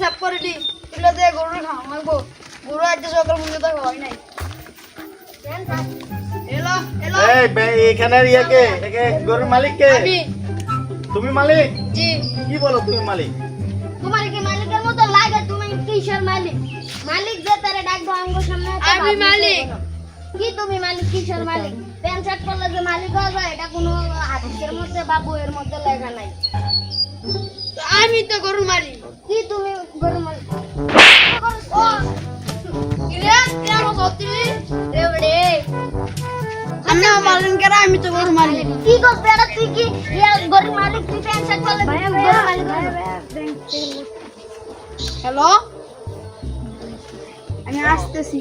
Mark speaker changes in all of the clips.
Speaker 1: সাফ করে দি তুলে দিয়ে গরু খাওয়া মাগবো গরু আজ সকাল মুখে তো হয় নাই এলো এলো
Speaker 2: এখানে একে গরুর মালিক কে?
Speaker 1: আমি
Speaker 2: তুমি মালিক?
Speaker 1: জি
Speaker 2: কি বলো তুমি মালিক?
Speaker 3: তোমার কি মালিকের মতো লাগে? তুমি কিসের মালিক? মালিক যে তারে ডাকবো আঙ্গুর সামনে
Speaker 1: আমি মালিক।
Speaker 3: কি তুমি মালিক? কিসের মালিক? প্যান্ট শার্ট পরলে যে মালিক হওয়া যায় এটা কোনো হাদিসের মধ্যে বা বইয়ের মধ্যে লেখা নাই।
Speaker 1: আমি তো গরু মালিক
Speaker 3: কি তুমি গরু মালিক?
Speaker 1: ও ইরে কেন সত্যি রে আমি মালিক কেন আমি তো গরু মালিক
Speaker 3: কি করছ বেটা তুই? কি গরু মালিক? তুই প্যান্ট শার্ট পরলে গরু মালিক?
Speaker 1: হ্যালো আমি আসতেছি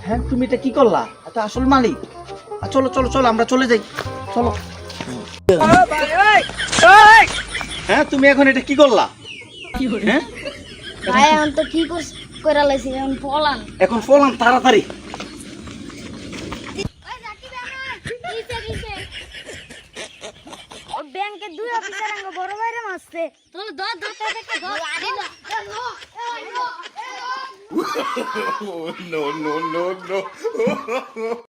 Speaker 2: হ্যাঁ তুমি এটা কি করলা? এটা আসল মালিক। চলো চলো চলো আমরা চলে যাই, চলো। হ্যাঁ তুমি এখন এটা কি করলা? হ্যাঁ
Speaker 3: ভাই এখন তো কি করে লাইছি এখন পলান।
Speaker 2: এখন ফলান তাড়াতাড়ি।
Speaker 3: ব্যাংকে দুই অফিসার আঙ্গ বড় বাইরে মারছে। তোর দর ধরতে দেখতে ধর আরে না।
Speaker 4: No, no, no, no.